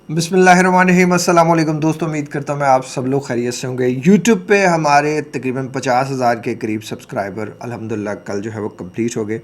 बिस्मिल्लाहिर्रहमानिर्रहीम। अस्सलाम वालेकुम दोस्तों, उम्मीद करता हूँ मैं आप सब लोग खैरियत से होंगे। यूट्यूब पे हमारे तकरीबन 50,000 के करीब सब्सक्राइबर अल्हम्दुलिल्लाह कल जो है वो कंप्लीट हो गए।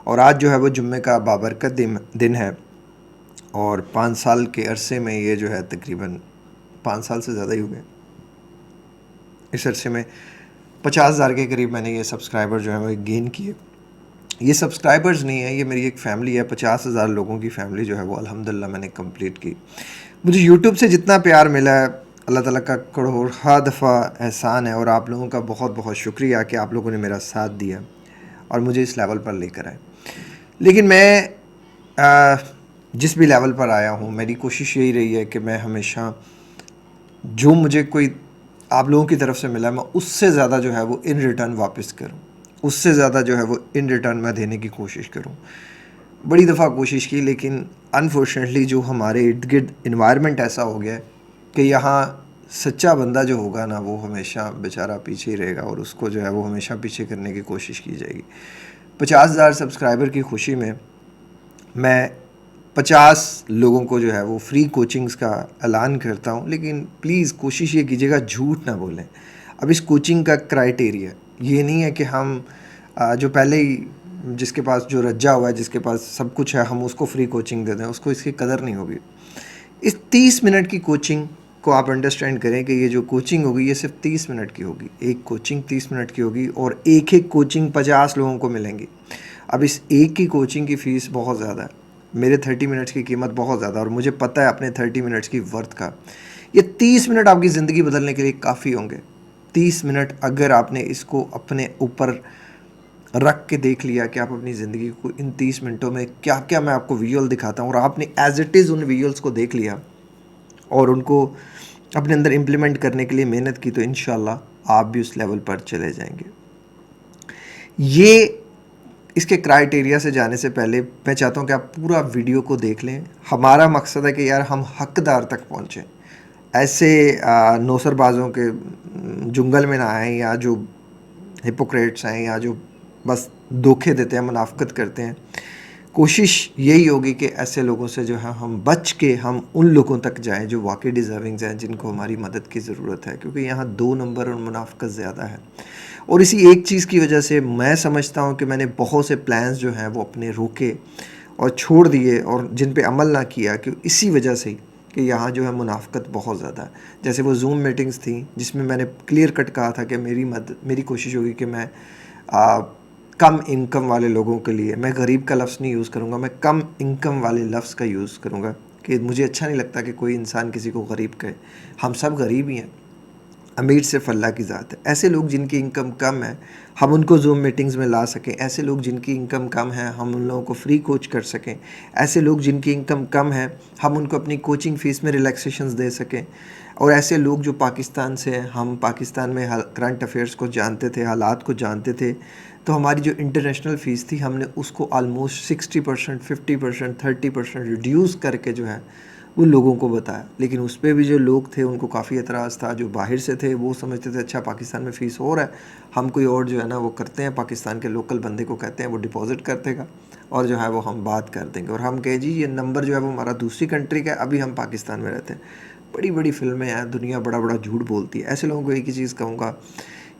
और आज जो है वो जुम्मे का बाबरकत दिन है। और 5 साल के अरसे में ये जो है तकरीबन 5 साल से ज़्यादा ही हो गए। इस अरसे में 50,000 के करीब मैंने ये सब्सक्राइबर जो है वो गेन किए। ये सब्सक्राइबर्स नहीं है, ये मेरी एक फ़ैमिली है। 50,000 लोगों की फ़ैमिली जो है वो अल्हम्दुलिल्लाह मैंने कंप्लीट की। मुझे यूट्यूब से जितना प्यार मिला है, अल्लाह ताला का करोड़हा दफ़ा एहसान है। और आप लोगों का बहुत बहुत शुक्रिया कि आप लोगों ने मेरा साथ दिया और मुझे इस लेवल पर लेकर आए। लेकिन मैं जिस भी लेवल पर आया हूँ, मेरी कोशिश यही रही है कि मैं हमेशा जो मुझे कोई आप लोगों की तरफ से मिला, मैं उससे ज़्यादा जो है वो इन रिटर्न वापस करूँ, उससे ज़्यादा जो है वो इन रिटर्न मैं देने की कोशिश करूँ। बड़ी दफ़ा कोशिश की, लेकिन अनफॉर्चुनेटली जो हमारे इर्द गिर्द इन्वायरमेंट ऐसा हो गया है कि यहाँ सच्चा बंदा जो होगा ना, वो हमेशा बेचारा पीछे ही रहेगा और उसको जो है वो हमेशा पीछे करने की कोशिश की जाएगी। 50,000 सब्सक्राइबर की खुशी में मैं 50 लोगों को जो है वो फ्री कोचिंग्स का ऐलान करता हूँ। लेकिन प्लीज़ कोशिश ये कीजिएगा झूठ ना बोलें। अब इस कोचिंग का क्राइटेरिया ये नहीं है कि हम जो पहले ही जिसके पास जो रज्जा हुआ है, जिसके पास सब कुछ है, हम उसको फ्री कोचिंग दे दें, उसको इसकी कदर नहीं होगी। इस 30 मिनट की कोचिंग को आप अंडरस्टैंड करें कि ये जो कोचिंग होगी ये सिर्फ 30 मिनट की होगी। एक कोचिंग 30 मिनट की होगी और एक एक कोचिंग 50 लोगों को मिलेंगी। अब इस एक की कोचिंग की फ़ीस बहुत ज़्यादा है। मेरे 30 मिनट्स की कीमत बहुत ज़्यादा, और मुझे पता है अपने 30 मिनट्स की वर्थ का। ये 30 मिनट आपकी ज़िंदगी बदलने के लिए काफ़ी होंगे। 30 मिनट अगर आपने इसको अपने ऊपर रख के देख लिया कि आप अपनी ज़िंदगी को इन 30 मिनटों में क्या क्या मैं आपको विजुअल दिखाता हूँ, और आपने एज इट इज़ उन विजुअल्स को देख लिया और उनको अपने अंदर इम्प्लीमेंट करने के लिए मेहनत की, तो इंशाल्लाह आप भी उस लेवल पर चले जाएंगे। ये इसके क्राइटेरिया से जाने से पहले मैं चाहता हूँ कि आप पूरा वीडियो को देख लें। हमारा मकसद है कि यार हम हकदार तक पहुँचें, ऐसे नौसरबाज़ों के जुंगल में ना आएँ, या जो हिपोक्रेट्स हैं, या जो बस धोखे देते हैं, मुनाफ़िक़त करते हैं। कोशिश यही होगी कि ऐसे लोगों से जो है हम बच के हम उन लोगों तक जाएं जो वाकई डिज़र्विंग हैं, जिनको हमारी मदद की ज़रूरत है। क्योंकि यहाँ 2 नंबर और मुनाफ़िक़त ज़्यादा है। और इसी एक चीज़ की वजह से मैं समझता हूँ कि मैंने बहुत से प्लान्स जो हैं वो अपने रोके और छोड़ दिए और जिन पे अमल ना किया, कि इसी वजह से ही कि यहाँ जो है मुनाफ़िक़त बहुत ज़्यादा है। जैसे वो ज़ूम मीटिंग्स थी जिसमें मैंने क्लियर कट कहा था कि मेरी कोशिश होगी कि मैं कम इनकम वाले लोगों के लिए, मैं गरीब का लफ्ज़ नहीं यूज़ करूँगा, मैं कम इनकम वाले लफ्ज़ का यूज़ करूँगा। कि मुझे अच्छा नहीं लगता कि कोई इंसान किसी को गरीब कहे। हम सब गरीब ही हैं, अमीर सिर्फ अल्लाह की ज़ात है। ऐसे लोग जिनकी इनकम कम है, हम उनको ज़ूम मीटिंग्स में ला सकें। ऐसे लोग जिनकी इनकम कम है, हम उन लोगों को फ्री कोच कर सकें। ऐसे लोग जिनकी इनकम कम है, हम उनको अपनी कोचिंग फ़ीस में रिलैक्सेशंस दे सकें। और ऐसे लोग जो पाकिस्तान से हैं, हम पाकिस्तान में करंट अफेयर्स को जानते थे, हालात को जानते थे, तो हमारी जो इंटरनेशनल फ़ीस थी हमने उसको आलमोस्ट 60%, 50%, 30% रिड्यूस करके जो है उन लोगों को बताया। लेकिन उस पर भी जो लोग थे उनको काफ़ी एतराज़ था। जो बाहर से थे वो समझते थे अच्छा पाकिस्तान में फ़ीस हो रहा है, हम कोई और जो है ना वो करते हैं, पाकिस्तान के लोकल बंदे को कहते हैं वो डिपॉज़िट कर देगा और जो है वो हम बात कर देंगे। और हम कहे जी ये नंबर जो है वो हमारा दूसरी कंट्री का है, अभी हम पाकिस्तान में रहते हैं। बड़ी बड़ी फिल्में हैं, दुनिया बड़ा बड़ा झूठ बोलती है। ऐसे लोगों को एक ही चीज़ कहूँगा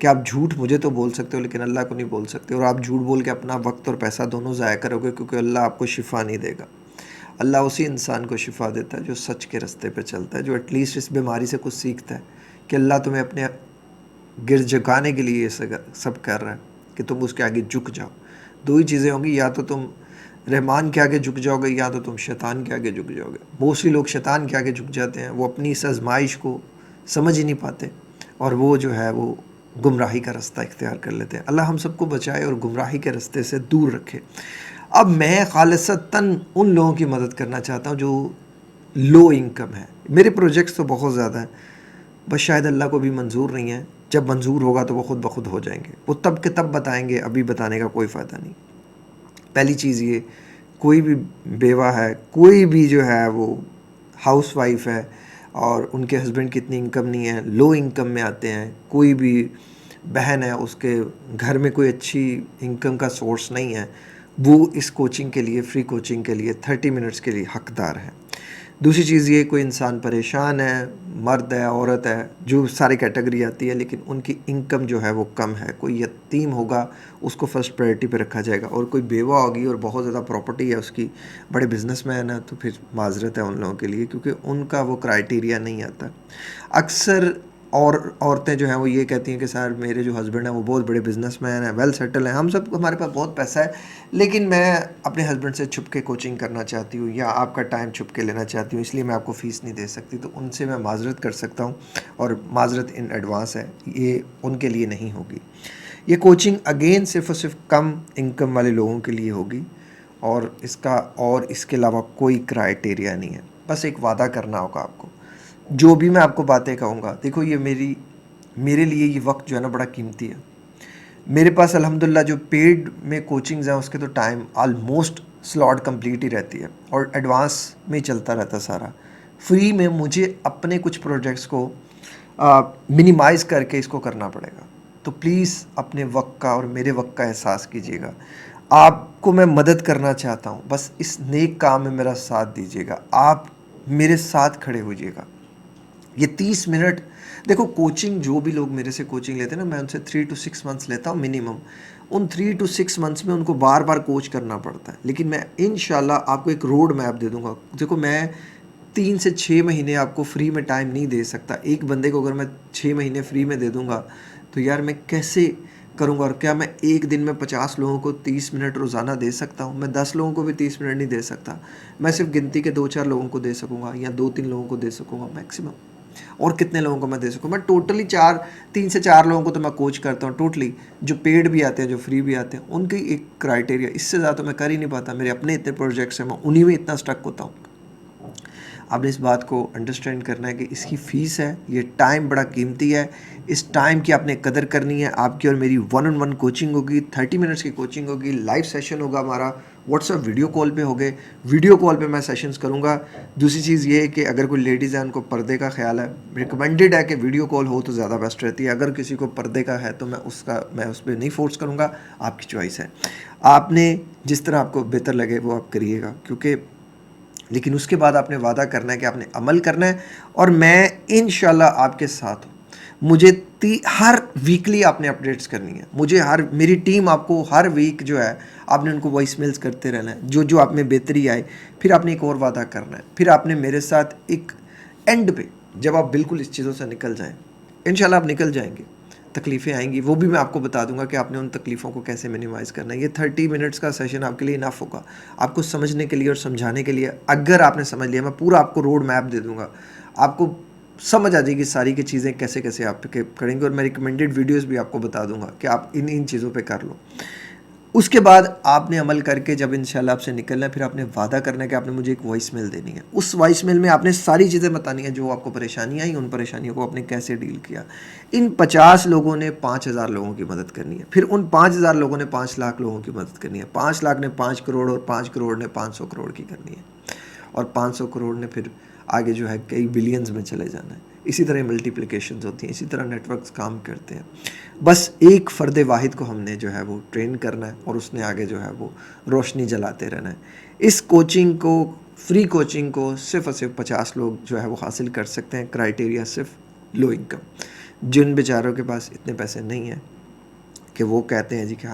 कि आप झूठ मुझे तो बोल सकते हो लेकिन अल्लाह को नहीं बोल सकते। और आप झूठ बोल के अपना वक्त और पैसा दोनों ज़ाया करोगे, क्योंकि अल्लाह आपको शिफा नहीं देगा। अल्लाह उसी इंसान को शिफा देता है जो सच के रास्ते पे चलता है, जो एटलीस्ट इस बीमारी से कुछ सीखता है कि अल्लाह तुम्हें अपने गिर झुकाने के लिए ये सब कर रहा है कि तुम उसके आगे झुक जाओ। दो ही चीज़ें होंगी, या तो तुम रहमान के आगे झुक जाओगे, या तो तुम शैतान के आगे झुक जाओगे। बहुत सी लोग शैतान के आगे झुक जाते हैं, वो अपनी इस आजमाइश को समझ ही नहीं पाते और वो जो है वो गुमराही का रास्ता इख्तियार कर लेते हैं। अल्लाह हम सबको बचाए और गुमराही के रास्ते से दूर रखे। अब मैं खालिसतन उन लोगों की मदद करना चाहता हूँ जो लो इनकम है। मेरे प्रोजेक्ट्स तो बहुत ज़्यादा हैं, बस शायद अल्लाह को भी मंजूर नहीं है। जब मंजूर होगा तो वो खुद ब खुद हो जाएंगे। वो तब के तब बताएंगे, अभी बताने का कोई फ़ायदा नहीं। पहली चीज़ ये, कोई भी बेवा है, कोई भी जो है वो हाउसवाइफ है और उनके हस्बैंड की इतनी इनकम नहीं है, लो इनकम में आते हैं, कोई भी बहन है उसके घर में कोई अच्छी इनकम का सोर्स नहीं है, वो इस कोचिंग के लिए, फ्री कोचिंग के लिए 30 मिनट्स के लिए हकदार है। दूसरी चीज़ ये, कोई इंसान परेशान है, मर्द है, औरत है, जो सारी कैटेगरी आती है, लेकिन उनकी इनकम जो है वो कम है, कोई यतीम होगा उसको फर्स्ट प्रायोरिटी पे रखा जाएगा, और कोई बेवा होगी और बहुत ज़्यादा प्रॉपर्टी है उसकी, बड़े बिजनेसमैन है, तो फिर माजरत है उन लोगों के लिए, क्योंकि उनका वो क्राइटेरिया नहीं आता। अक्सर और औरतें जो हैं वो ये कहती हैं कि सर मेरे जो हस्बैंड हैं वो बहुत बड़े बिजनेसमैन हैं, वेल सेटल हैं, हम सब हमारे पास बहुत पैसा है, लेकिन मैं अपने हस्बैंड से छुप के कोचिंग करना चाहती हूँ या आपका टाइम छुप के लेना चाहती हूँ, इसलिए मैं आपको फ़ीस नहीं दे सकती। तो उनसे मैं माजरत कर सकता हूँ, और माजरत इन एडवांस है, ये उनके लिए नहीं होगी। ये कोचिंग अगेन सिर्फ़ और सिर्फ कम इनकम वाले लोगों के लिए होगी, और इसके अलावा कोई क्राइटेरिया नहीं है। बस एक वादा करना होगा आपको। जो भी मैं आपको बातें कहूँगा, देखो ये मेरे लिए ये वक्त जो है ना बड़ा कीमती है। मेरे पास अल्हम्दुलिल्लाह जो पेड में कोचिंग्स हैं उसके तो टाइम ऑलमोस्ट स्लॉट कंप्लीट ही रहती है, और एडवांस में चलता रहता सारा। फ्री में मुझे अपने कुछ प्रोजेक्ट्स को मिनिमाइज़ करके इसको करना पड़ेगा। तो प्लीज़ अपने वक्त का और मेरे वक्त का एहसास कीजिएगा। आपको मैं मदद करना चाहता हूँ, बस इस नेक काम में मेरा साथ दीजिएगा, आप मेरे साथ खड़े होइएगा। ये 30 मिनट, देखो कोचिंग जो भी लोग मेरे से कोचिंग लेते हैं ना, मैं उनसे 3 to 6 मंथ्स लेता हूँ मिनिमम। उन 3 to 6 मंथ्स में उनको बार बार कोच करना पड़ता है, लेकिन मैं इंशाल्लाह आपको एक रोड मैप दे दूँगा। देखो मैं 3 से 6 महीने आपको फ्री में टाइम नहीं दे सकता। एक बंदे को अगर मैं 6 महीने फ्री में दे दूँगा तो यार मैं कैसे करूँगा? और क्या मैं एक दिन में 50 लोगों को 30 मिनट रोज़ाना दे सकता हूँ? मैं 10 लोगों को भी 30 मिनट नहीं दे सकता। मैं सिर्फ गिनती के 2-4 लोगों को दे सकूँगा, या 2-3 लोगों को दे सकूँगा मैक्सिमम। और कितने लोगों को मैं दे सकूँ? मैं टोटली 3 से 4 लोगों को तो मैं कोच करता हूँ टोटली, जो पेड भी आते हैं, जो फ्री भी आते हैं, उनकी एक क्राइटेरिया। इससे ज़्यादा तो मैं कर ही नहीं पाता। मेरे अपने इतने प्रोजेक्ट्स हैं, मैं उन्हीं में इतना स्टक होता हूँ। आपने इस बात को अंडरस्टैंड करना है कि इसकी फ़ीस है, ये टाइम बड़ा कीमती है, इस टाइम की आपने कदर करनी है। आपकी और मेरी 1-on-1 कोचिंग होगी, 30 मिनट्स की कोचिंग होगी, लाइव सेशन होगा हमारा, व्हाट्सएप वीडियो कॉल पे होगे, वीडियो कॉल पे मैं सेशंस करूँगा। दूसरी चीज़ ये है कि अगर कोई लेडीज़ है उनको पर्दे का ख्याल है, रिकमेंडेड है कि वीडियो कॉल हो तो ज़्यादा बेस्ट रहती है। अगर किसी को पर्दे का है तो मैं उस पर नहीं फोर्स करूँगा, आपकी चॉइस है। आपने जिस तरह आपको बेहतर लगे वो आप करिएगा, क्योंकि लेकिन उसके बाद आपने वादा करना है कि आपने अमल करना है, और मैं इंशाल्लाह आपके साथ हूँ। मुझे हर वीकली आपने अपडेट्स करनी है। मेरी टीम आपको हर वीक जो है आपने उनको वॉइस मेल्स करते रहना है, जो जो आप में बेहतरी आए। फिर आपने एक और वादा करना है, फिर आपने मेरे साथ एक एंड पे, जब आप बिल्कुल इस चीज़ों से निकल जाएं, इंशाल्लाह आप निकल जाएंगे। तकलीफ़ें आएंगी, वो भी मैं आपको बता दूंगा कि आपने उन तकलीफ़ों को कैसे मिनिमाइज़ करना है। ये 30 मिनट्स का सेशन आपके लिए इनफ होगा, आपको समझने के लिए और समझाने के लिए। अगर आपने समझ लिया, मैं पूरा आपको रोड मैप दे दूंगा, आपको समझ आ जाएगी सारी की चीज़ें कैसे कैसे आप करेंगे, और मैं रिकमेंडेड वीडियोज़ भी आपको बता दूंगा कि आप इन इन चीज़ों पर कर लो। उसके बाद आपने अमल करके जब इंशाल्लाह आपसे निकलना है, फिर आपने वादा करना है कि आपने मुझे एक वॉइस मेल देनी है। उस वॉइस मेल में आपने सारी चीज़ें बतानी है, जो आपको परेशानियाँ आई, उन परेशानियों को आपने कैसे डील किया। इन 50 लोगों ने 5,000 लोगों की मदद करनी है, फिर उन 5,000 लोगों ने 5 लाख लोगों की मदद करनी है, 5 लाख ने 5 करोड़, और 5 करोड़ ने 500 करोड़ की करनी है, और 500 करोड़ ने फिर आगे जो है कई बिलियंस में चले जाना है। इसी तरह मल्टीप्लिकेशंस होती हैं, इसी तरह नेटवर्क्स काम करते हैं। बस एक फ़र्द वाहिद को हमने जो है वो ट्रेन करना है, और उसने आगे जो है वो रोशनी जलाते रहना है। इस कोचिंग को, फ्री कोचिंग को सिर्फ़ और सिर्फ 50 लोग जो है वो हासिल कर सकते हैं। क्राइटेरिया सिर्फ लो इनकम। जिन बेचारों के पास इतने पैसे नहीं हैं कि वो कहते हैं जी कि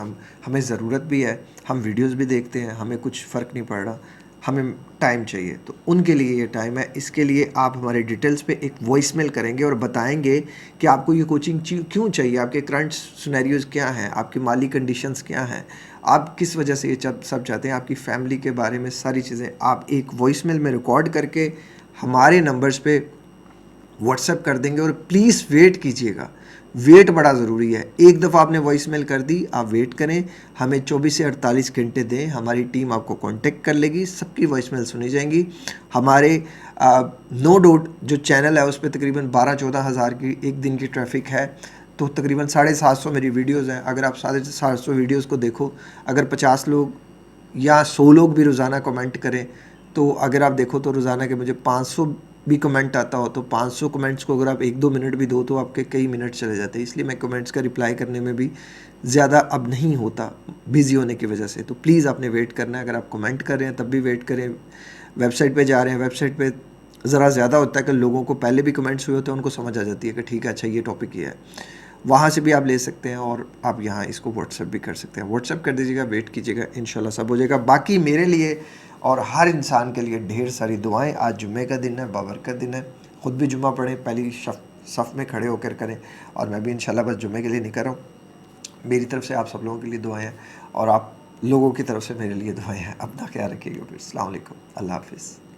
हमें ज़रूरत भी है, हम वीडियोस भी देखते हैं, हमें कुछ फ़र्क नहीं पड़ रहा, हमें टाइम चाहिए, तो उनके लिए ये टाइम है। इसके लिए आप हमारे डिटेल्स पे एक वॉइस मेल करेंगे और बताएंगे कि आपको ये कोचिंग क्यों चाहिए, आपके करंट सिनेरियोज़ क्या हैं, आपकी माली कंडीशंस क्या हैं, आप किस वजह से ये सब चाहते हैं, आपकी फैमिली के बारे में सारी चीज़ें आप एक वॉइस मेल में रिकॉर्ड करके हमारे नंबर्स पे व्हाट्सएप कर देंगे। और प्लीज़ वेट कीजिएगा, वेट बड़ा ज़रूरी है। एक दफ़ा आपने वॉइस मेल कर दी, आप वेट करें, हमें 24 से 48 घंटे दें, हमारी टीम आपको कांटेक्ट कर लेगी, सबकी वॉइस मेल सुनी जाएंगी। हमारे नो डाउट जो चैनल है उस पर तकरीबन 12-14 हज़ार की एक दिन की ट्रैफिक है, तो तकरीबन 750 मेरी वीडियोज़ हैं। अगर आप 750 वीडियोज़ को देखो, अगर 50 लोग या 100 लोग भी रोज़ाना कमेंट करें, तो अगर आप देखो तो रोज़ाना के मुझे 500 भी कमेंट आता हो, तो 500 कमेंट्स को अगर आप 1-2 मिनट भी दो तो आपके कई मिनट चले जाते हैं। इसलिए मैं कमेंट्स का रिप्लाई करने में भी ज़्यादा अब नहीं होता, बिज़ी होने की वजह से। तो प्लीज़ आपने वेट करना है। अगर आप कमेंट कर रहे हैं तब भी वेट करें, वेबसाइट पे जा रहे हैं, वेबसाइट पे ज़रा ज़्यादा होता है कि लोगों को पहले भी कमेंट्स हुए होते हैं, उनको समझ आ जाती है कि ठीक है अच्छा ये टॉपिक ये है। वहाँ से भी आप ले सकते हैं और आप यहाँ इसको व्हाट्सएप भी कर सकते हैं। व्हाट्सएप कर दीजिएगा, वेट कीजिएगा, इंशाल्लाह सब हो जाएगा। बाकी मेरे लिए और हर इंसान के लिए ढेर सारी दुआएं। आज जुम्मे का दिन है, बाबरकत दिन है। ख़ुद भी जुम्मा पढ़ें, पहली सफ़ में खड़े होकर करें, और मैं भी इंशाल्लाह बस जुम्मे के लिए नहीं कर रहा हूँ। मेरी तरफ से आप सब लोगों के लिए दुआएं हैं और आप लोगों की तरफ से मेरे लिए दुआएं हैं। अपना ख्याल रखिएगा। फिर अस्सलाम वालेकुम, अल्लाह हाफ़िज़।